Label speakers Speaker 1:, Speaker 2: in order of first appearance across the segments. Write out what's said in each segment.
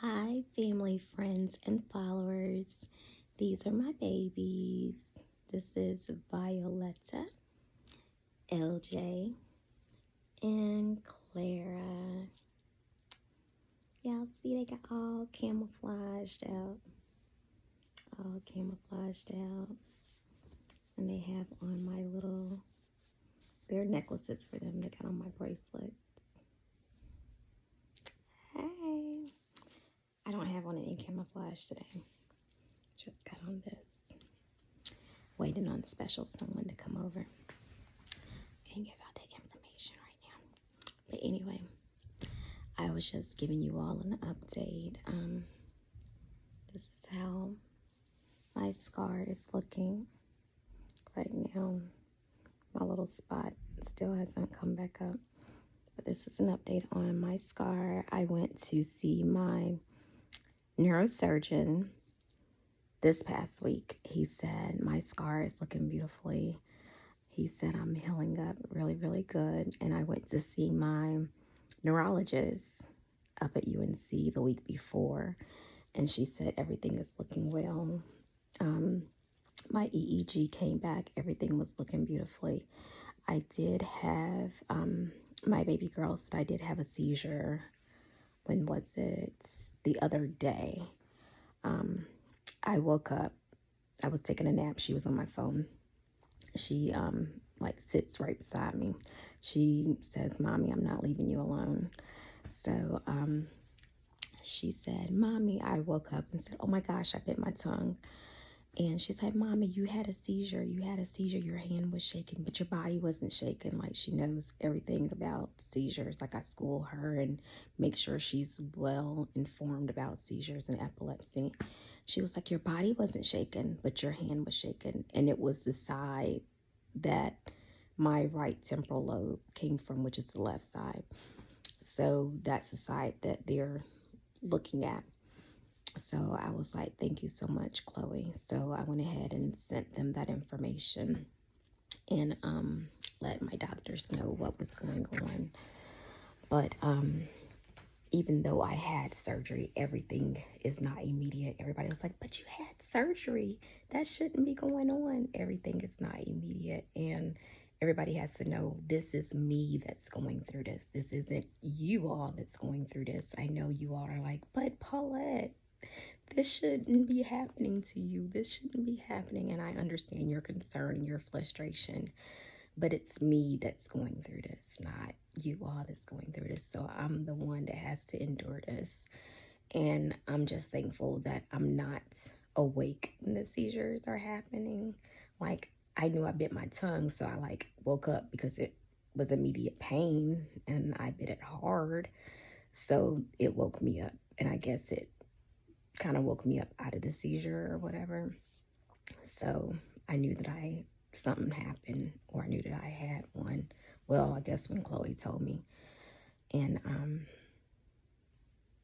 Speaker 1: Hi, family, friends, and followers. These are my babies. This is Violetta, LJ, and Clara. Y'all see they got all camouflaged out. All camouflaged out. And they have on my little, they're necklaces for them. They got on my bracelets. Hey. I don't have on any camouflage today. Just got on this. Waiting on special someone to come over. Can't give out that information right now. But anyway, I was just giving you all an update. This is how my scar is looking right now. My little spot still hasn't come back up. But this is an update on my scar. I went to see my neurosurgeon this past week. He said my scar is looking beautifully. He said I'm healing up really, really good. And I went to see my neurologist up at UNC the week before, and she said everything is looking well. My EEG came back. Everything was looking beautifully. I did have, my baby girl said I did have a seizure. When was it? The other day. I woke up. I was taking a nap. She was on my phone. She like sits right beside me. She says, "Mommy, I'm not leaving you alone." So she said, "Mommy," I woke up and said, "Oh my gosh, I bit my tongue." And she said, "Mommy, you had a seizure. You had a seizure. Your hand was shaking, but your body wasn't shaking." Like, she knows everything about seizures. Like, I school her and make sure she's well informed about seizures and epilepsy. She was like, "Your body wasn't shaking, but your hand was shaking." And it was the side that my right temporal lobe came from, which is the left side. So that's the side that they're looking at. So I was like, "Thank you so much, Chloe." So I went ahead and sent them that information and let my doctors know what was going on. But even though I had surgery, everything is not immediate. Everybody was like, "But you had surgery. That shouldn't be going on." Everything is not immediate. And everybody has to know this is me that's going through this. This isn't you all that's going through this. I know you all are like, "But Paulette, this shouldn't be happening to you. This shouldn't be happening." And I understand your concern and your frustration, but it's me that's going through this, not you all that's going through this. So I'm the one that has to endure this. And I'm just thankful that I'm not awake when the seizures are happening. Like, I knew I bit my tongue, so I like woke up because it was immediate pain and I bit it hard. So it woke me up. And I guess it kind of woke me up out of the seizure or whatever. So I knew that something happened, or I knew that I had one. Well, I guess when Chloe told me. And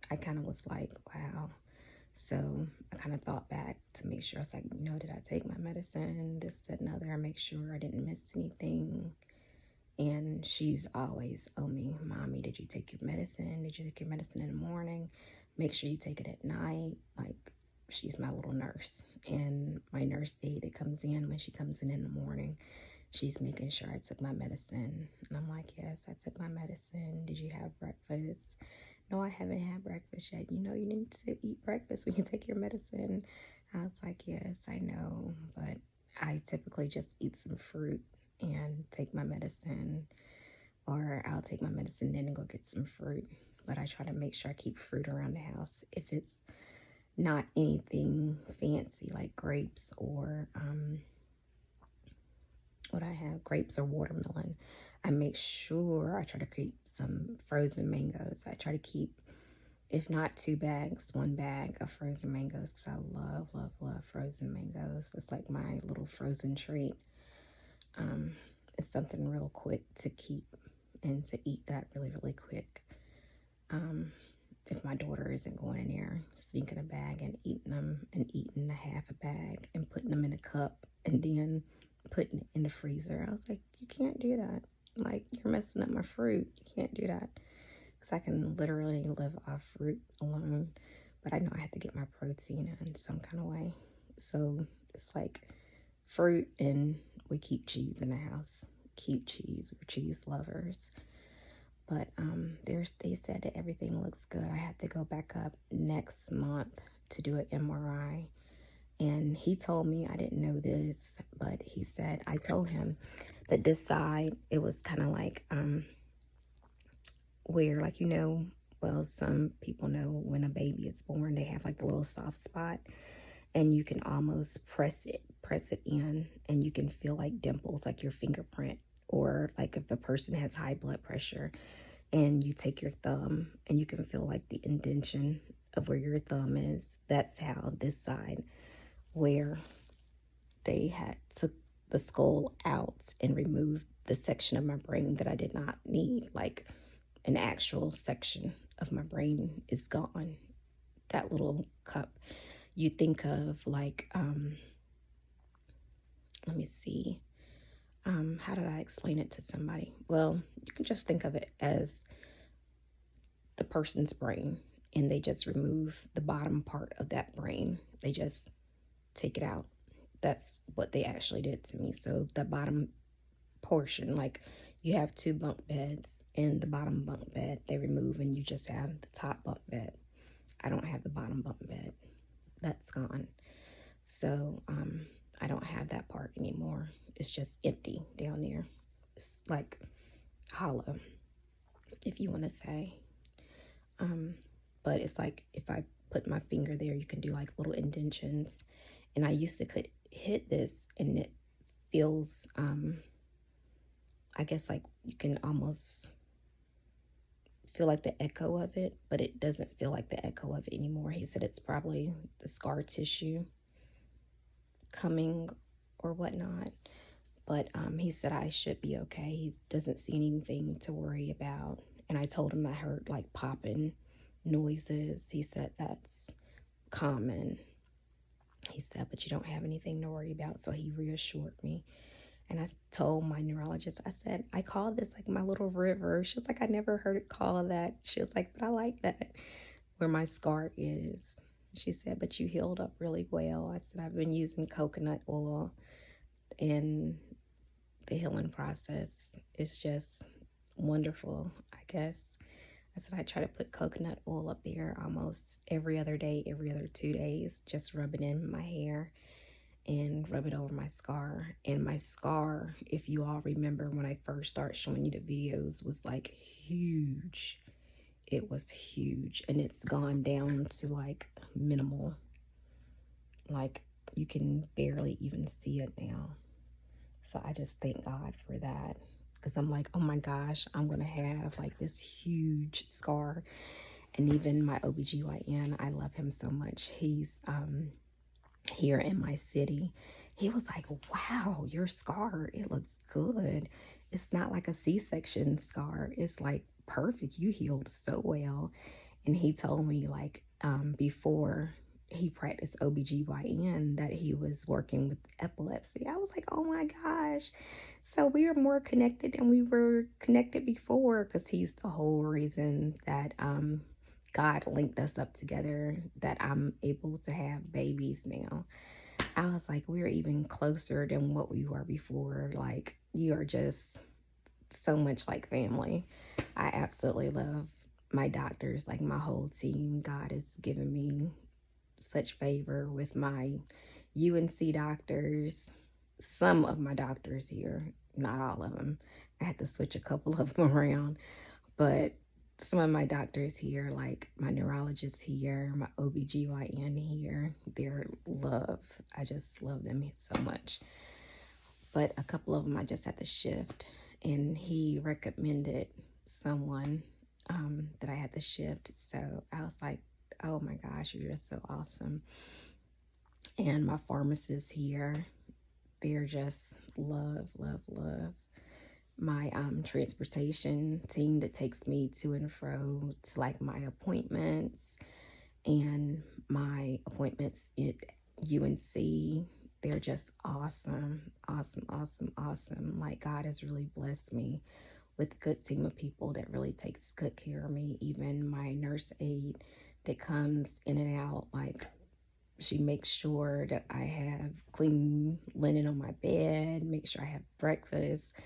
Speaker 1: I kind of was like, wow. So I kind of thought back to make sure. I was like, did I take my medicine? This, that, and other. I make sure I didn't miss anything. And she's always, "Oh, me, Mommy, did you take your medicine? Did you take your medicine in the morning? Make sure you take it at night." Like, she's my little nurse. And my nurse aide that comes in, when she comes in the morning, she's making sure I took my medicine. And I'm like, "Yes, I took my medicine. Did you have breakfast?" "No, I haven't had breakfast yet." "You need to eat breakfast when you take your medicine." I was like, "Yes, I know, but I typically just eat some fruit and take my medicine, or I'll take my medicine then and go get some fruit." But I try to make sure I keep fruit around the house. If it's not anything fancy like grapes or what I have, grapes or watermelon, I make sure I try to keep some frozen mangoes. I try to keep, if not 2 bags, 1 bag of frozen mangoes, because I love, love, love frozen mangoes. It's like my little frozen treat. It's something real quick to keep and to eat that really, really quick. If my daughter isn't going in there, sneaking a bag and eating them, and eating a half a bag and putting them in a cup and then putting it in the freezer. I was like, "You can't do that. Like, you're messing up my fruit. You can't do that." Because I can literally live off fruit alone. but I know I have to get my protein in some kind of way. So it's like fruit, and we keep cheese in the house. Keep cheese. We're cheese lovers. But they said that everything looks good. I have to go back up next month to do an MRI. And he told me, I didn't know this, but he said, I told him that this side, it was kind of like where, like, well, some people know when a baby is born, they have like the little soft spot, and you can almost press it in, and you can feel like dimples, like your fingerprint, or like if a person has high blood pressure, and you take your thumb and you can feel like the indentation of where your thumb is. That's how this side, where they had took the skull out and removed the section of my brain that I did not need, like an actual section of my brain is gone. That little cup. You think of like, let me see, how did I explain it to somebody? Well, you can just think of it as the person's brain, and they just remove the bottom part of that brain. They just take it out. That's what they actually did to me. So the bottom portion, like you have two bunk beds, and the bottom bunk bed they remove, and you just have the top bunk bed. I don't have the bottom bunk bed. That's gone. So I don't have that part anymore. It's just empty down there. It's like hollow, if you want to say. But it's like if I put my finger there, you can do like little indentions. And I used to could hit this, and it feels, I guess like you can almost feel like the echo of it, but it doesn't feel like the echo of it anymore. He said it's probably the scar tissue coming or whatnot. But he said I should be okay. He doesn't see anything to worry about. And I told him I heard like popping noises. He said that's common. He said, but you don't have anything to worry about. So he reassured me. And I told my neurologist, I said, I call this like my little river. She was like, I never heard it called that. She was like, but I like that, where my scar is. She said, but you healed up really well. I said, I've been using coconut oil, and the healing process is just wonderful, I guess. I said, I try to put coconut oil up there almost every other day, every other 2 days, just rub it in my hair and rub it over my scar. And my scar, if you all remember when I first started showing you the videos, was like huge. It was huge, and it's gone down to like minimal. Like you can barely even see it now. So I just thank God for that, because I'm like, oh my gosh, I'm going to have like this huge scar. And even my OBGYN, I love him so much. He's here in my city. He was like, wow, your scar, it looks good. It's not like a C-section scar. It's like perfect. You healed so well. And he told me like before he practiced OBGYN that he was working with epilepsy. I was like, oh my gosh. So we are more connected than we were connected before, because he's the whole reason that God linked us up together, that I'm able to have babies now. I was like, we're even closer than what we were before. Like, you are just so much like family. I absolutely love my doctors, like my whole team. God has given me such favor with my UNC doctors, some of my doctors here, not all of them. I had to switch a couple of them around, but some of my doctors here, like my neurologist here, my OBGYN here, they're love. I just love them so much. But a couple of them I just had to shift, and he recommended someone that I had to shift. So I was like, oh my gosh, you're just so awesome. And my pharmacist here, they're just love, love, love. My transportation team that takes me to and fro to like my appointments and my appointments at UNC, they're just awesome, awesome, awesome, awesome. Like God has really blessed me with a good team of people that really takes good care of me. Even my nurse aide that comes in and out. Like, she makes sure that I have clean linen on my bed, make sure I have breakfast.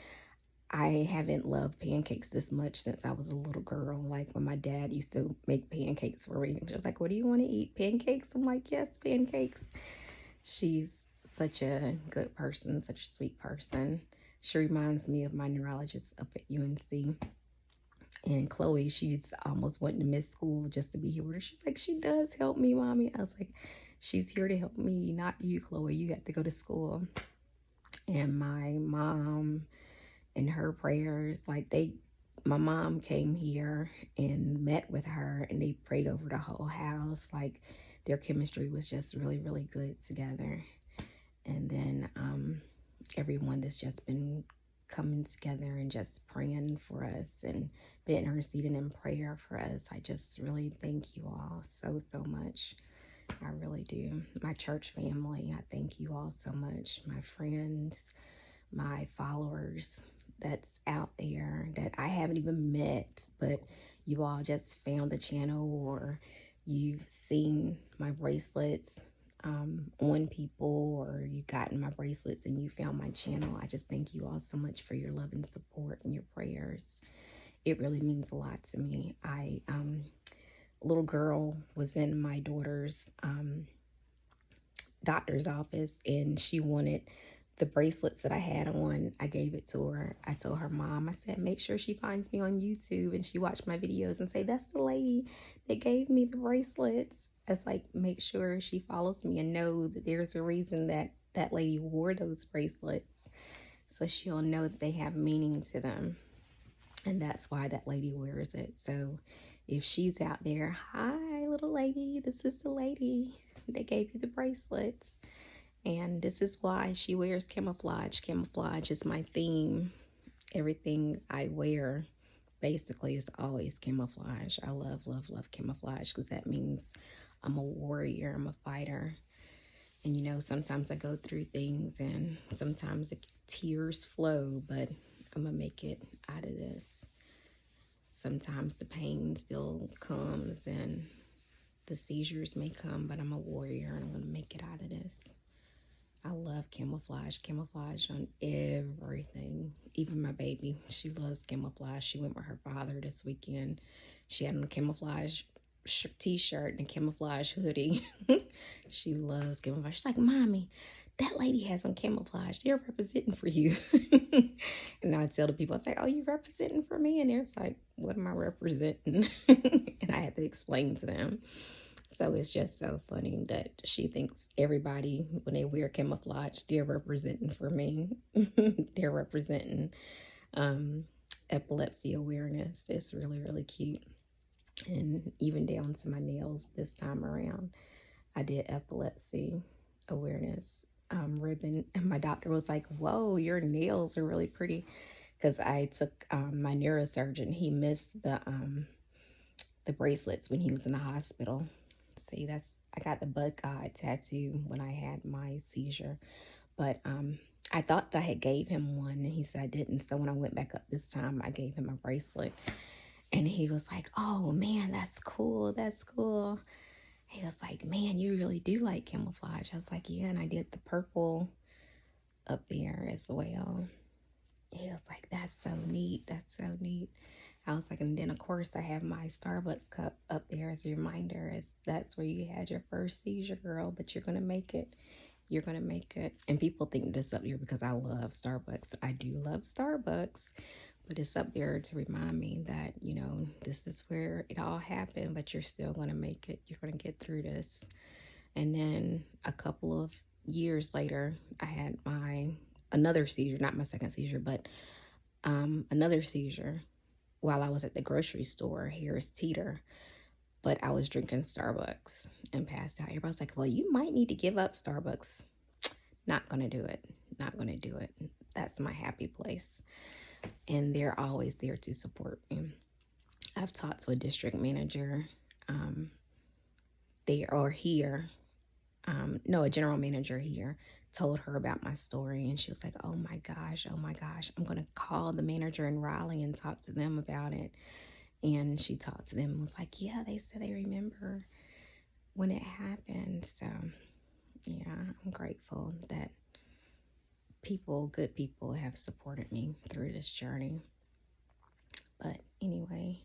Speaker 1: I haven't loved pancakes this much since I was a little girl. Like, when my dad used to make pancakes for me, she was like, "What do you want to eat? Pancakes?" I'm like, "Yes, pancakes." She's such a good person, such a sweet person. She reminds me of my neurologist up at UNC. And Chloe, she's almost wanting to miss school just to be here with her. She's like, "She does help me, Mommy." I was like, "She's here to help me, not you, Chloe. You have to go to school." And my mom and her prayers, like, my mom came here and met with her, and they prayed over the whole house. Like, their chemistry was just really, really good together. And then everyone that's just been coming together and just praying for us and been interceding in prayer for us. I just really thank you all so, so much. I really do. My church family, I thank you all so much. My friends, my followers that's out there that I haven't even met, but you all just found the channel, or you've seen my bracelets on people, or you've gotten my bracelets and you found my channel. I just thank you all so much for your love and support and your prayers. It really means a lot to me. Little girl was in my daughter's doctor's office, and she wanted the bracelets that I had on. I gave it to her. I told her mom, I said, "Make sure she finds me on YouTube and she watched my videos and say, 'That's the lady that gave me the bracelets.'" It's like, make sure she follows me and know that there's a reason that that lady wore those bracelets, so she'll know that they have meaning to them. And that's why that lady wears it. So if she's out there, "Hi, little lady, this is the lady that gave you the bracelets. And this is why she wears camouflage. Camouflage is my theme. Everything I wear basically is always camouflage. I love, love, love camouflage because that means I'm a warrior, I'm a fighter. And sometimes I go through things and sometimes the tears flow, but I'm going to make it out of this. Sometimes the pain still comes and the seizures may come, but I'm a warrior and I'm going to make it out of this. I love camouflage on everything. Even my baby, she loves camouflage. She went with her father this weekend. She had on a camouflage t-shirt and a camouflage hoodie. She loves camouflage. She's like, "Mommy, that lady has on camouflage. They're representing for you." And I tell the people, I say, "Oh, you representing for me?" And they're like, "What am I representing?" And I had to explain to them. So it's just so funny that she thinks everybody, when they wear camouflage, they're representing for me. They're representing epilepsy awareness. It's really, really cute. And even down to my nails this time around, I did epilepsy awareness ribbon. And my doctor was like, "Whoa, your nails are really pretty." Because I took my neurosurgeon, he missed the bracelets when he was in the hospital. See, I got the bug guy tattoo when I had my seizure, but I thought that I had gave him one, and he said I didn't. So when I went back up this time, I gave him a bracelet, and he was like, "Oh man, that's cool, that's cool." He was like, "Man, you really do like camouflage." I was like, "Yeah," and I did the purple up there as well. He was like, "That's so neat, that's so neat." I was like, and then of course I have my Starbucks cup up there as a reminder, as that's where you had your first seizure, girl, but you're going to make it. You're going to make it. And people think this up here because I love Starbucks. I do love Starbucks, but it's up there to remind me that, this is where it all happened, but you're still going to make it. You're going to get through this. And then a couple of years later, I had another seizure, not my second seizure, but another seizure while I was at the grocery store. Here's Teeter. But I was drinking Starbucks and passed out. Everybody's like, "Well, you might need to give up Starbucks." Not going to do it. Not going to do it. That's my happy place. And they're always there to support me. I've talked to a district manager. A general manager here told her about my story, and she was like, oh my gosh, I'm going to call the manager in Raleigh and talk to them about it." And she talked to them and was like, yeah, they said they remember when it happened. So, yeah, I'm grateful that good people have supported me through this journey. But anyway,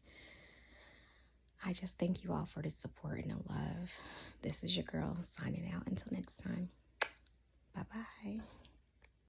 Speaker 1: I just thank you all for the support and the love. This is your girl signing out. Until next time. Bye-bye.